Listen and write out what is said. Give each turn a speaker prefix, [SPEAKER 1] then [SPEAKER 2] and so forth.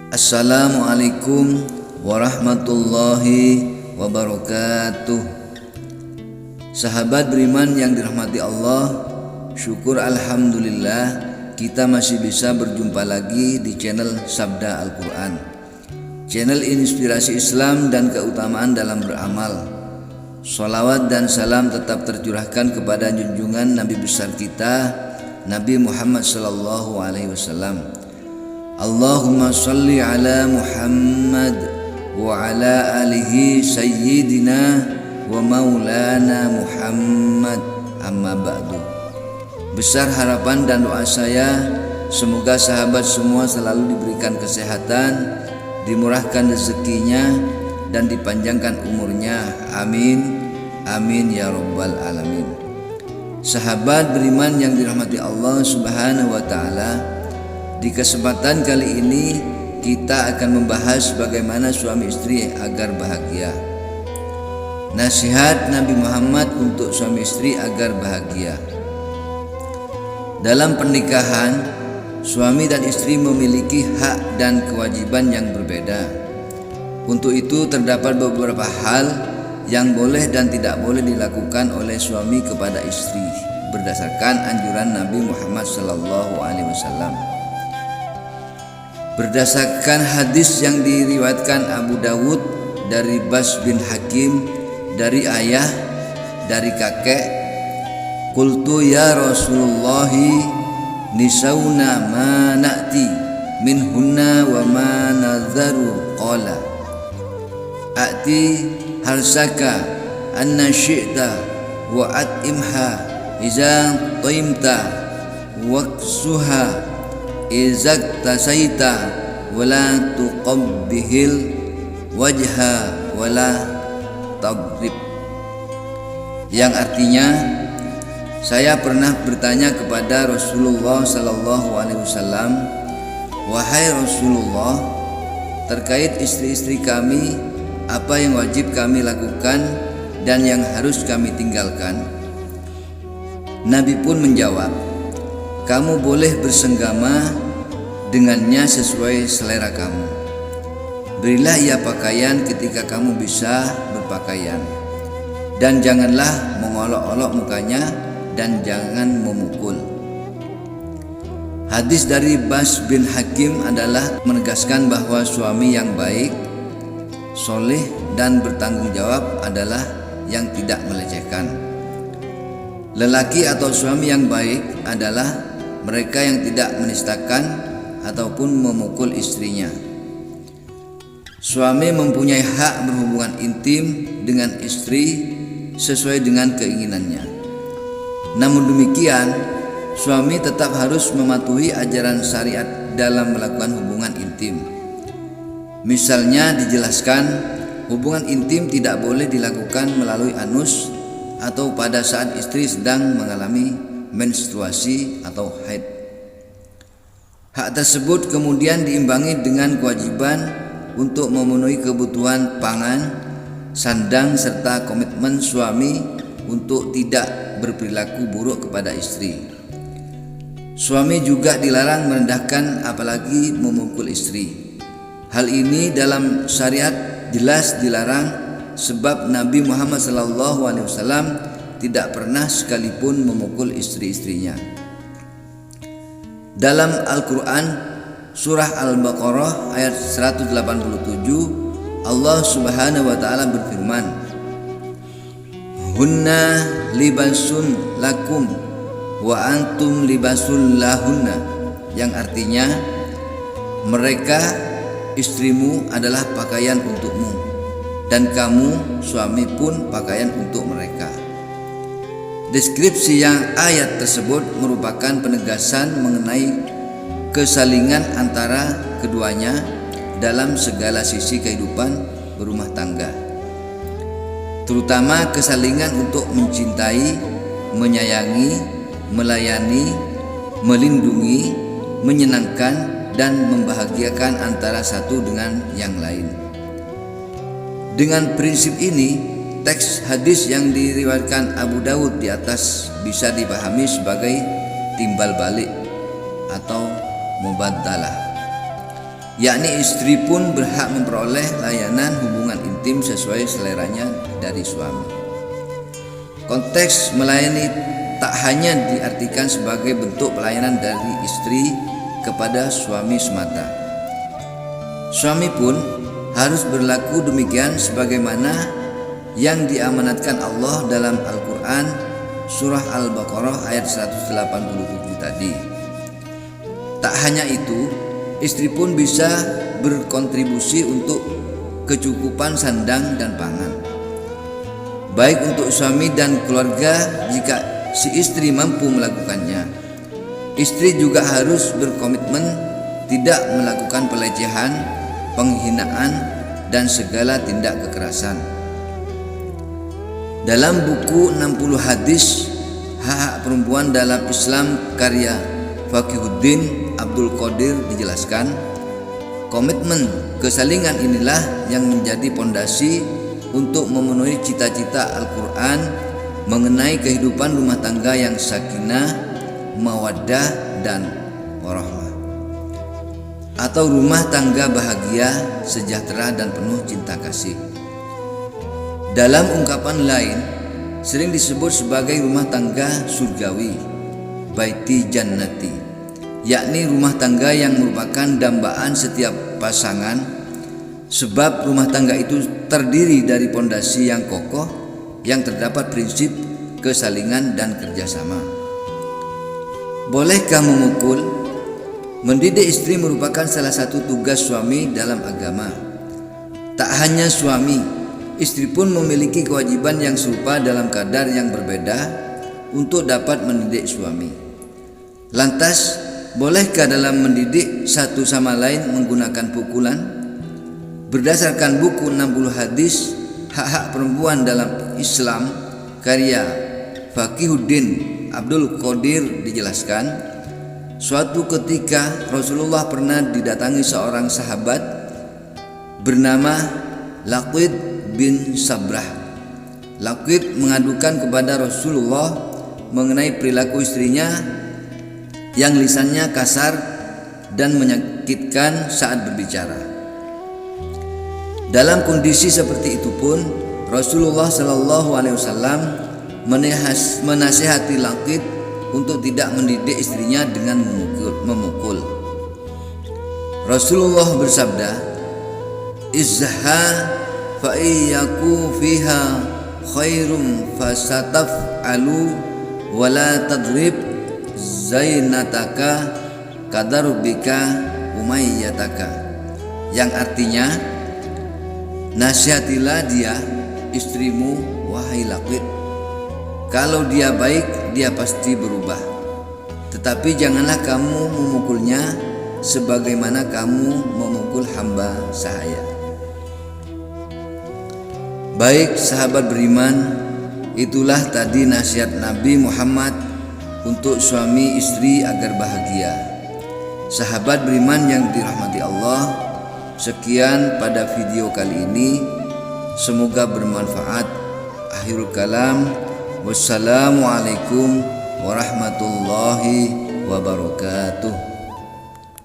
[SPEAKER 1] Assalamualaikum warahmatullahi wabarakatuh. Sahabat beriman yang dirahmati Allah, syukur alhamdulillah kita masih bisa berjumpa lagi di channel Sabda Al-Quran, channel inspirasi Islam dan keutamaan dalam beramal. Sholawat dan salam tetap tercurahkan kepada junjungan Nabi besar kita, Nabi Muhammad sallallahu alaihi wasallam. Allahumma salli ala Muhammad wa ala alihi sayyidina wa maulana Muhammad, amma ba'du. Besar harapan dan doa saya, semoga sahabat semua selalu diberikan kesehatan, dimurahkan rezekinya, dan dipanjangkan umurnya. Amin, amin ya rabbal alamin. Sahabat beriman yang dirahmati Allah subhanahu wa ta'ala, di kesempatan kali ini kita akan membahas bagaimana suami istri agar bahagia. Nasihat Nabi Muhammad untuk suami istri agar bahagia. Dalam pernikahan, suami dan istri memiliki hak dan kewajiban yang berbeda. Untuk itu terdapat beberapa hal yang boleh dan tidak boleh dilakukan oleh suami kepada istri berdasarkan anjuran Nabi Muhammad SAW. Berdasarkan hadis yang diriwayatkan Abu Dawud dari Bas bin Hakim, dari ayah, dari kakek, qultu ya Rasulullah, nisauna ma na'ti minhunna wa ma nadharu, qala a'ti harsaka anna syi'ta wa at'imha iza taimta waqsuha izak tasaita wala tuqabbihil wajha wala taghrib, yang artinya, saya pernah bertanya kepada Rasulullah sallallahu alaihi wasallam, wahai Rasulullah, terkait istri-istri kami, apa yang wajib kami lakukan dan yang harus kami tinggalkan? Nabi pun menjawab, kamu boleh bersenggama dengannya sesuai selera kamu. Berilah ia pakaian ketika kamu bisa berpakaian, dan janganlah mengolok-olok mukanya dan jangan memukul. Hadis dari Bas bin Hakim adalah menegaskan bahwa suami yang baik, soleh dan bertanggung jawab adalah yang tidak melecehkan. Lelaki atau suami yang baik adalah mereka yang tidak menistakan ataupun memukul istrinya. Suami mempunyai hak berhubungan intim dengan istri sesuai dengan keinginannya. Namun demikian, suami tetap harus mematuhi ajaran syariat dalam melakukan hubungan intim. Misalnya dijelaskan, hubungan intim tidak boleh dilakukan melalui anus atau pada saat istri sedang mengalami menstruasi atau haid. Hak tersebut kemudian diimbangi dengan kewajiban untuk memenuhi kebutuhan pangan, sandang, serta komitmen suami untuk tidak berperilaku buruk kepada istri. Suami juga dilarang merendahkan apalagi memukul istri. Hal ini dalam syariat jelas dilarang, sebab Nabi Muhammad SAW tidak pernah sekalipun memukul istri-istrinya. Dalam Al-Quran surah Al-Baqarah ayat 187, Allah subhanahu wa ta'ala berfirman, hunna libasun lakum wa antum libasul lahunna, yang artinya, mereka istrimu adalah pakaian untukmu dan kamu suami pun pakaian untuk mereka. Deskripsi yang ayat tersebut merupakan penegasan mengenai kesalingan antara keduanya dalam segala sisi kehidupan berumah tangga, terutama kesalingan untuk mencintai, menyayangi, melayani, melindungi, menyenangkan, dan membahagiakan antara satu dengan yang lain. Dengan prinsip ini, teks hadis yang diriwayatkan Abu Dawud di atas bisa dipahami sebagai timbal balik atau mubaddalah. yakni istri pun berhak memperoleh layanan hubungan intim sesuai seleranya dari suami. Konteks melayani tak hanya diartikan sebagai bentuk pelayanan dari istri kepada suami semata. Suami pun harus berlaku demikian sebagaimana yang diamanatkan Allah dalam Al-Quran surah Al-Baqarah ayat 187 tadi. Tak hanya itu, istri pun bisa berkontribusi untuk kecukupan sandang dan pangan, baik untuk suami dan keluarga jika si istri mampu melakukannya. Istri juga harus berkomitmen tidak melakukan pelecehan, penghinaan, dan segala tindak kekerasan. Dalam buku 60 hadis hak perempuan dalam Islam karya Fakihuddin Abdul Qadir dijelaskan, komitmen kesalingan inilah yang menjadi pondasi untuk memenuhi cita-cita Al-Quran mengenai kehidupan rumah tangga yang sakinah, mawaddah, dan warahmah, atau rumah tangga bahagia, sejahtera, dan penuh cinta kasih. Dalam ungkapan lain sering disebut sebagai rumah tangga surgawi, baiti jannati, yakni rumah tangga yang merupakan dambaan setiap pasangan, sebab rumah tangga itu terdiri dari pondasi yang kokoh yang terdapat prinsip kesalingan dan kerjasama. Bolehkah memukul? Mendidik istri merupakan salah satu tugas suami dalam agama. Tak hanya suami, istri pun memiliki kewajiban yang serupa dalam kadar yang berbeda untuk dapat mendidik suami. Lantas, bolehkah dalam mendidik satu sama lain menggunakan pukulan? Berdasarkan buku 60 hadis hak-hak perempuan dalam Islam karya Fakihuddin Abdul Qadir dijelaskan, suatu ketika Rasulullah pernah didatangi seorang sahabat bernama Laqid bin Sabrah. Laqid mengadukan kepada Rasulullah mengenai perilaku istrinya yang lisannya kasar dan menyakitkan saat berbicara. Dalam kondisi seperti itu pun Rasulullah Shallallahu Alaihi Wasallam menasihati Laqid untuk tidak mendidik istrinya dengan memukul. Rasulullah bersabda, "Izha fa iyyaku fiha khairum fasataf'alu wa la tadrib zainataka kadarbika umayyataka," yang artinya, nasihatilah dia, istrimu, wahai Laqid. Kalau dia baik, dia pasti berubah. Tetapi janganlah kamu memukulnya sebagaimana kamu memukul hamba sahaya. Baik sahabat beriman, itulah tadi nasihat Nabi Muhammad untuk suami istri agar bahagia. Sahabat beriman yang dirahmati Allah, sekian pada video kali ini, semoga bermanfaat. Akhirul kalam, wassalamualaikum warahmatullahi wabarakatuh.